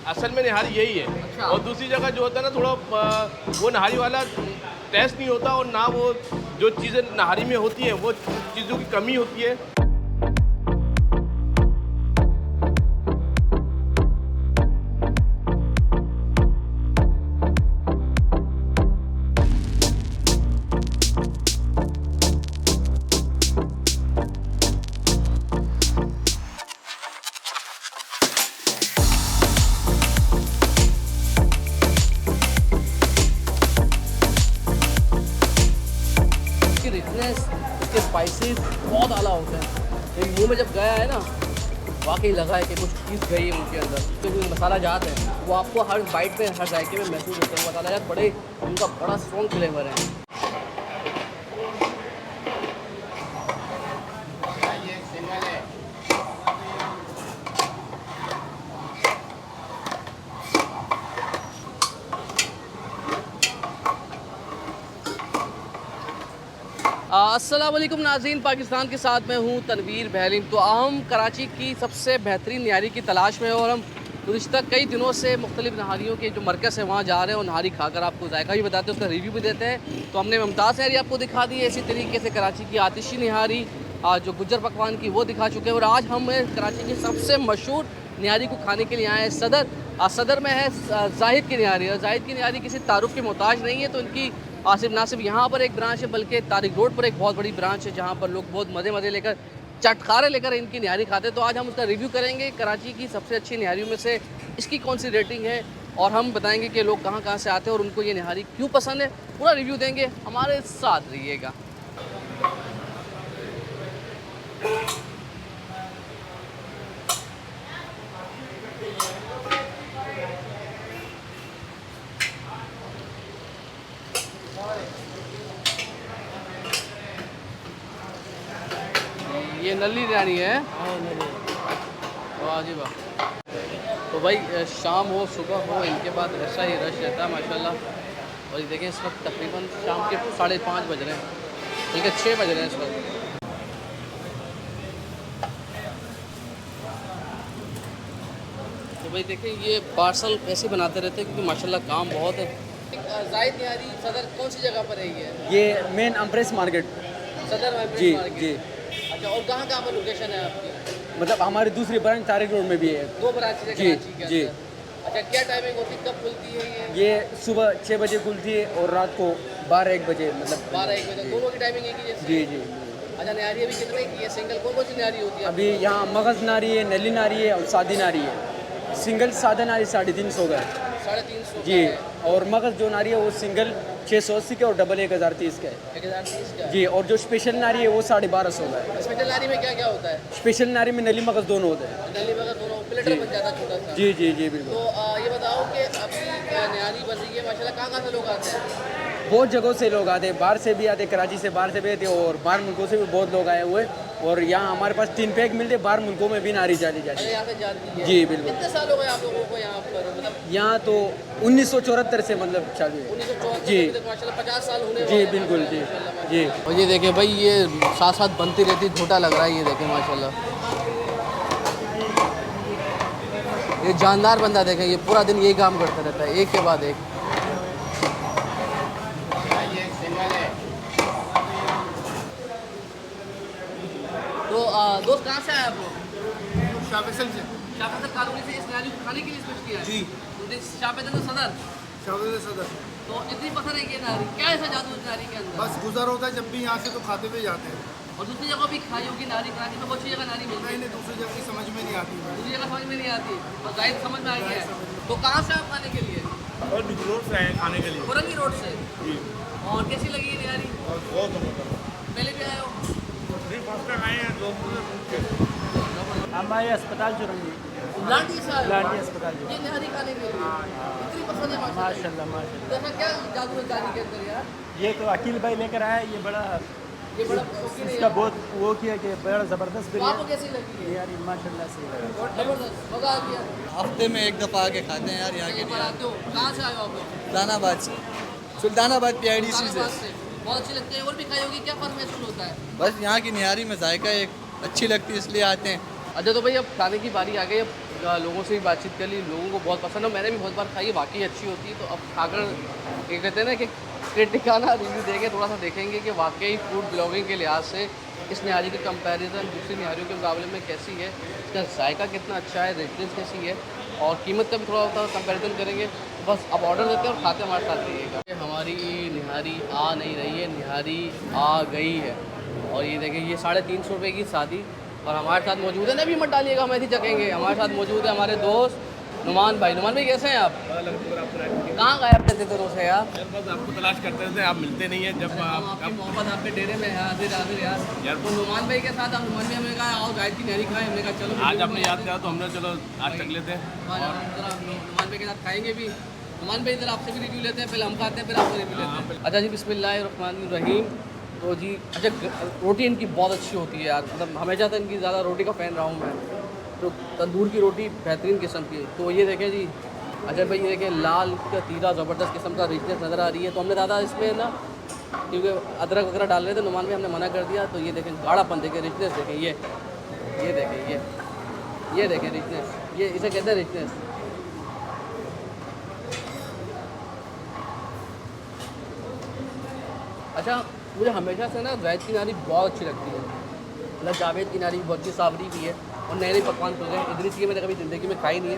असल में निहारी यही है। अच्छा। और दूसरी जगह जो होता है ना थोड़ा वो नहारी वाला टेस्ट नहीं होता, और ना वो जो चीज़ें नहारी में होती हैं वो चीज़ों की कमी होती है। इसकी रिचनेस, इसके स्पाइसेस बहुत आला होते हैं। ये मुंह में जब गया है ना, वाकई लगा है कि कुछ चीज़ गई है उनके अंदर। तो जो मसाला जात है वो आपको हर बाइट में, हर जायके में महसूस होता है। मसाला जात बड़े, उनका बड़ा स्ट्रॉन्ग फ्लेवर है। अस्सलाम वालेकुम नाज़रीन, पाकिस्तान के साथ मैं हूँ तनवीर बहलीम। तो हम कराची की सबसे बेहतरीन नहारी की तलाश में हैं और हम गुज़िश्ता कई दिनों से मुख्तलिफ नहारियों के जो मरकज़ है वहाँ जा रहे हैं और नहारी खाकर आपको जायका भी बताते हैं, उसका रिव्यू भी देते हैं। तो हमने मुमताज़ नहारी आपको दिखा दी है, इसी तरीके से कराची की आतिशी नहारी जो गुज्जर पकवान की वो दिखा चुके हैं। और आज हम कराची की सबसे मशहूर नहारी को खाने के लिए आए हैं सदर। सदर में है जाहिद की नहारी, और जाहिद की नहारी किसी तारुफ की मोहताज नहीं है। तो इनकी सिर्फ ना सिर्फ यहाँ पर एक ब्रांच है, बल्कि तारिक रोड पर एक बहुत बड़ी ब्रांच है जहाँ पर लोग बहुत मज़े लेकर, चटखारे लेकर इनकी नहारी खाते हैं। तो आज हम उसका रिव्यू करेंगे, कराची की सबसे अच्छी नहारियों में से इसकी कौन सी रेटिंग है, और हम बताएंगे कि लोग कहाँ कहाँ से आते हैं और उनको ये नहारी क्यों पसंद है। पूरा रिव्यू देंगे, हमारे साथ रहिएगा। ये नली नहारी है। वाह जी वाह। तो भाई शाम हो सुबह हो, इनके बाद ऐसा ही रश रहता है माशाल्लाह। और ये देखें इस वक्त तकरीबन शाम के 5:30 बज रहे हैं, बल्कि 6 बज रहे हैं इस वक्त। तो भाई देखें ये पार्सल ऐसे बनाते रहते हैं क्योंकि माशाल्लाह काम बहुत है। जाहिद नहारी सदर कौन सी जगह पर है ये मेन अम्प्रेस मार्केट। सदर में जी मार्केट। जी, अच्छा, और कहाँ पर लोकेशन है आपकी? मतलब हमारी दूसरी ब्रांच तारिक रोड में भी है। 2 ब्रांच है जी, कराची के जी। अंदर। अच्छा, क्या टाइमिंग होती है, कब खुलती है ये? ये सुबह 6 बजे खुलती है और रात को 12-1 बजे, मतलब 12-1 बजे, दोनों की टाइमिंग एक ही जैसी? जी जी। अच्छा, नहारी अभी कितने की है? सिंगल कौन कौन सी नहारी होती है? अभी यहाँ मगज़ नारी है, नली नारी है और सादी नारी है। सिंगल सादा नारी 350 का है 350 जी, और मगज़ जो नारी है वो सिंगल 680 का और डबल 1030 का है 1030 का। जी। और जो स्पेशल नारी है वो 1250 का है। स्पेशल नहारी में क्या क्या होता है? स्पेशल नारी में नली मगज़ दोनों होते हैं। नली वगैरह दोनों प्लेटर बन जाता है छोटा सा। जी जी जी बिल्कुल। तो ये बताओ कि अभी नहारी बन रही है माशाल्लाह, कहाँ कहाँ से लोग आते हैं? बहुत जगहों से लोग आते हैं, बाहर से भी आते, कराची से बाहर से भी आते और बाहर मुल्कों से भी बहुत लोग आए हुए। और यहाँ हमारे पास 3 पैक मिलते, बाहर मुल्कों में भी नारी चली जाती अरे है। यहाँ से जाती है? जी बिल्कुल। कितने साल हो गए आप लोगों को यहाँ पर, मतलब? यहाँ तो 1974 से मतलब चालू है। 1974 जी तक माशाल्लाह 50 साल होने जी वाले हैं बिल्कुल जी माशाल्लाह। जी। और ये देखें भाई, ये साथ साथ बनती रहती, छोटा लग रहा है। ये देखें माशाल्लाह, ये जानदार बंदा देखें, ये पूरा दिन यही काम करता रहता है, एक के बाद एक। तो दोस्त कहाँ से आए आप लोग? शाहफैसल से। शाहफैसल कॉलोनी से इस नहारी को खाने के लिए स्पेशली आए? जी। तो शाहफैसल सदर। शाहफैसल सदर। तो इतनी पसंद है ये नहारी, क्या ऐसा जादू है इस नहारी के अंदर? बस गुजर होता है जब भी यहाँ से तो खाते हुए जाते हैं। और दूसरी जगह भी खाई होगी नहारी, कराची में बहुत सी जगह नहारी मिलती है। नहीं दूसरी जगह की समझ में नहीं आती है। दूसरी जगह समझ में नहीं आती, और जाहिर समझ में आ गया है। तो कहाँ से आप खाने के लिए? और रोड से आए खाने के लिए। फुरंगी रोड से। जी। और कैसी लगी ये नहारी? और बहुत जबरदस्त। पहले भी आए हो? फर्स्ट टाइम आए हैं, दोस्तों से पूछ के। हम आए अस्पताल चुरंगी, लाठी से आए हो? लाठी अस्पताल ये नहारी खाने के लिए इतनी पसंद है माशाल्लाह। माशाल्लाह। तो ऐसा क्या जादू है नहारी के अंदर यार? ये तो अकील भाई लेकर आया, ये बड़ा ये बड़ा शौकीन है इसका यार। बहुत वो किया कि बड़ा ज़बरदस्त तो आपको कैसी लगी है? यार माशाल्लाह से। जबरदस्त, मजा आ गया। हफ्ते में एक दफ़ा आके खाते हैं यार यहाँ के कहीं पर आते हो? कहाँ से आए हो आप लोग? सुल्तानाबाद से, सुल्तानाबाद PIDC से। सुल्तानाबाद से। बहुत अच्छी लगती है। और भी खाई होगी, क्या फर्क महसूस होता है? बस यहाँ की निहारी में जायका एक अच्छी लगती है इसलिए आते हैं। अच्छा, तो भाई अब खाने की बारी आ गई। अब लोगों से भी बातचीत कर ली, लोगों को बहुत पसंद है, मैंने भी बहुत बार खाई है, वाकई अच्छी होती है। तो अब खाकर ये कहते हैं ना कि क्रिटिकाना रिव्यू देंगे, थोड़ा सा देखेंगे कि वाकई फूड ब्लॉगिंग के लिहाज से इस निहारी की कंपैरिजन दूसरी निहारियों के मुकाबले में कैसी है, इसका जायका कितना अच्छा है, रिचनेस कैसी है, और कीमत का भी थोड़ा सा कंपैरिजन करेंगे। बस अब ऑर्डर देते हैं और खाते हमारे साथ रहिएगा। हमारी निहारी आ नहीं रही है, निहारी आ गई है। और ये देखिए, ये 350 रुपये की शादी, और हमारे साथ मौजूद है, नबी मत डालिएगा, हम ऐसे चखेंगे। हमारे साथ मौजूद है हमारे दोस्त नुमान भाई। नुमान भाई कैसे हैं आप? कहाँ गायब रहते थे रोज़ यार? बस आपको तलाश करते थे, आप मिलते नहीं है। जब आपकी मोहब्बत आपके डेरे में है, हाजिर हाजिर यार। तो नुमान भाई के साथ, आप नुमान भाई हमने कहा आओ जायद की निहारी खाएं, हमने कहा चलो आज आपने याद किया तो हमने चलो आज तक लेते हैं। और नुमान भाई के साथ खाएंगे भी। नुमान भाई इधर आपसे भी रिव्यू लेते हैं, पहले हम खाते हैं फिर आपसे रिव्यू लेते हैं। अच्छा जी, बिस्मिल्लाहिर्रहमानिर्रहीम। तो जी अच्छा, रोटी इनकी बहुत अच्छी होती है यार, मतलब हमेशा से इनकी ज़्यादा रोटी का फ़ैन रहा हूँ मैं। तो तंदूर की रोटी बेहतरीन किस्म की। तो ये देखें जी, अच्छा भाई ये देखें, लाल का तीरा ज़बरदस्त किस्म का रिचनेस नज़र आ रही है। तो हमने ज़्यादा इसमें ना, क्योंकि अदरक वगैरह डाल रहे थे, नुमान में हमने मना कर दिया। तो ये देखें गाढ़ापन देखें, रिचनेस देखें, ये देखें, ये देखें रिचनेस, ये इसे कहते हैं रिचनेस। अच्छा, मुझे हमेशा से ना जायद की नारी बहुत अच्छी लगती है, मतलब जावेद की नारी बहुत अच्छी, सावरी भी है, और नए नए पकवान खुल गए। इडली की मैंने कभी ज़िंदगी में खाई नहीं है,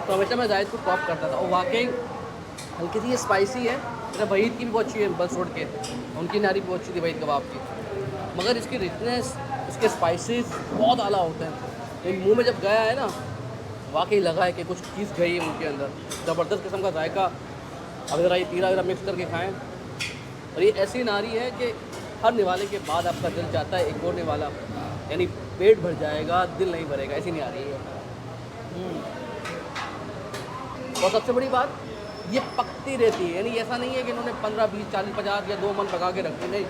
तो हमेशा मैं जायद को टॉप करता था। और वाकई हल्की सी ये स्पाइसी है। मेरा वहीद की भी बहुत अच्छी है, बस रोड के, उनकी नारी भी बहुत अच्छी थी वहीद कबाब की, मगर इसकी रिचनेस, इसके स्पाइसेस बहुत आला होते हैं। तो मुँह में जब गया है ना, वाकई लगा है कि कुछ चीज़ गई है मुँह के अंदर, ज़बरदस्त किस्म का जायका। अब ज़रा ये तीरा वगैरह मिक्स करके खाएँ। और ये ऐसी नारी है कि हर निवाले के बाद आपका दिल चाहता है एक और निवाला, यानी पेट भर जाएगा, दिल नहीं भरेगा, ऐसी नारी है। और सबसे बड़ी बात, ये पकती रहती है, यानी ऐसा नहीं है कि इन्होंने 15, 20, 40, 50 या 2 मन पका के रखती, नहीं,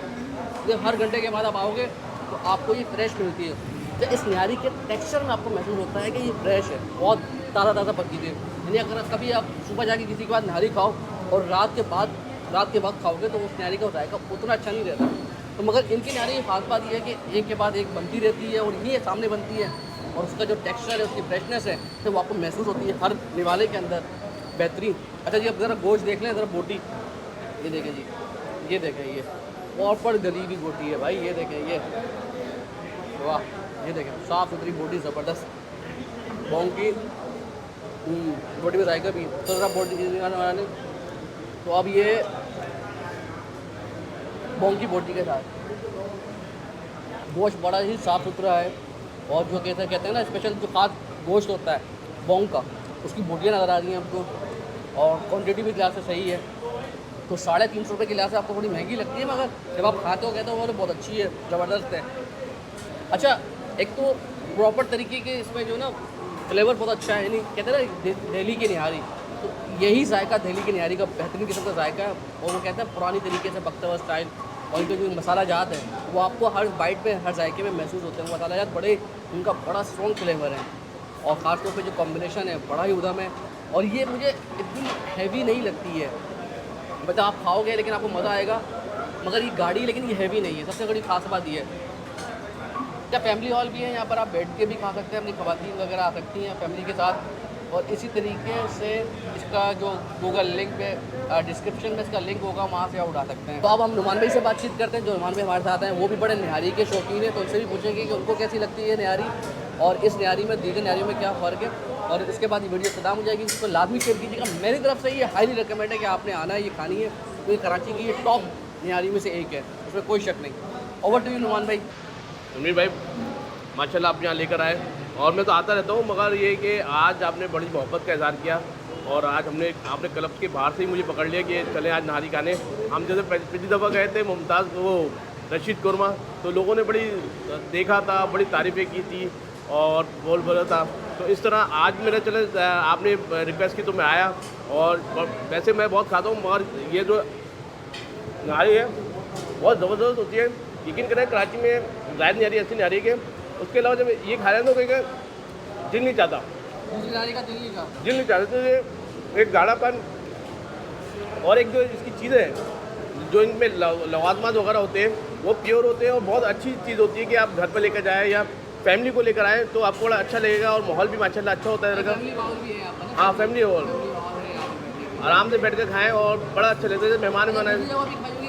ये हर घंटे के बाद आप आओगे तो आपको ये फ्रेश मिलती है। तो इस निहारी के टेक्सचर में आपको महसूस होता है कि ये फ्रेश है, बहुत ताज़ा पकी थी। यानी अगर कभी आप सुबह जाके किसी के बाद निहारी खाओ और रात के वक्त खाओगे तो उस निहारी का जायका उतना अच्छा नहीं रहता। तो मगर इनकी निहारी की खास बात ये है कि एक के बाद एक बनती रहती है, और ये सामने बनती है, और उसका जो टेक्सचर है, उसकी फ्रेशनेस है, तो वो आपको महसूस होती है हर निवाले के अंदर, बेहतरीन। अच्छा जी, अब ज़रा गोश्त देख लें, ज़रा बोटी, ये देखें जी, ये देखें, ये प्रॉपर गली हुई बोटी है भाई, ये देखें, ये वाह, ये देखें साफ़ सुथरी बोटी, ज़बरदस्त बोंग की बोटी में जायका भी। तो ज़रा बोटी, तो अब ये बोंग की बोटी के साथ गोश्त बड़ा ही साफ़ सुथरा है, और जो कहते हैं ना स्पेशल जो खास गोश्त होता है बोंग का, उसकी बोटियाँ नज़र आ रही हैं हमको, और क्वांटिटी भी लिहाज से सही है। तो 350 रुपये के लिहाज से आपको थोड़ी महंगी लगती है, मगर जब आप खाते हो कहते हो वो बहुत अच्छी है, ज़बरदस्त है। अच्छा, एक तो प्रॉपर तरीके के इसमें जो ना फ्लेवर बहुत अच्छा है, यानी कहते हैं ना दिल्ली की निहारी, तो यही जायका दिल्ली की निहारी का बेहतरीन किस्म का जायका है। और वो कहते हैं पुरानी तरीके से पकता हुआ स्टाइल, और इनके जो मसाला जात है वो आपको हर बाइट में, हर जायके में महसूस होते हैं। मसाला जात उनका बड़ा स्ट्रॉन्ग फ्लेवर है, और ख़ास तौर पे जो कॉम्बिनेशन है बड़ा ही उदम है। और ये मुझे इतनी हैवी नहीं लगती है, मतलब आप खाओगे लेकिन आपको मज़ा आएगा, मगर ये गाढ़ी, लेकिन ये हैवी नहीं है। सबसे बड़ी खास बात ये है, क्या फैमिली हॉल भी है यहाँ पर, आप बैठ के भी खा सकते हैं, अपनी ख़वातीन वगैरह आ सकती हैं फैमिली के साथ। और इसी तरीके से इसका जो गूगल लिंक पे डिस्क्रिप्शन में इसका लिंक होगा, वहाँ से आप उठा सकते हैं। तो अब हम नुमान भाई से बातचीत करते हैं, जो नुमान भाई हमारे साथ हैं, वो भी बड़े निहारी के शौकीन हैं, तो उनसे भी पूछेंगे कि उनको कैसी लगती है निहारी, और इस निहारी में दीगर निहारियों में क्या फ़र्क है। और इसके बाद ये वीडियो ख़त्म हो जाएगी, इसको लाजमी शेयर कीजिएगा। मेरी तरफ से ये हाईली रिकमेंड है कि आपने आना है, ये खानी है, तो ये कराची की ये टॉप निहारी में से एक है, उसमें कोई शक नहीं। ओवर टू यू नुमान भाई। तनवीर भाई, माशाल्लाह आप यहाँ लेकर आए, और मैं तो आता रहता हूँ, मगर ये कि आज आपने बड़ी मोहब्बत का इज़हार किया, और आज आपने क्लब के बाहर से ही मुझे पकड़ लिया कि चलें आज नहारी खाने। हम जैसे पिछली दफ़ा गए थे मुमताज़ वो रशीद कुरमा, तो लोगों ने बड़ी देखा था, बड़ी तारीफ़ें की थी और बोला था। तो इस तरह आज मेरा चले, आपने रिक्वेस्ट की तो मैं आया, और वैसे मैं बहुत खाता हूँ, मगर ये जो नहारी है बहुत ज़बरदस्त होती है। यकीन करें कराची में जायद नहारी ऐसी नहारी के, उसके अलावा जब ये खा रहे हैं तो कहीं दिल नहीं चाहता, दूसरी नारी का दिल नहीं चाहते। तो ये एक गाढ़ापन, और एक जो इसकी चीज़ें हैं जो इनमें लवाजमात वगैरह होते हैं वो प्योर होते हैं, और बहुत अच्छी चीज़ होती है कि आप घर पर लेकर जाएँ या फैमिली को लेकर आए तो आपको बड़ा अच्छा लगेगा और माहौल भी माशाल्लाह अच्छा होता है इधर का। फैमिली माहौल भी है यहाँ पर ना? हाँ फैमिली हॉल, फैमिली माहौल है यहाँ पे बैठने का। आराम से बैठ कर खाएँ और बड़ा अच्छा लगता है, जैसे मेहमान अच्छा, बनाए। दूसरी जगह भी खाई होगी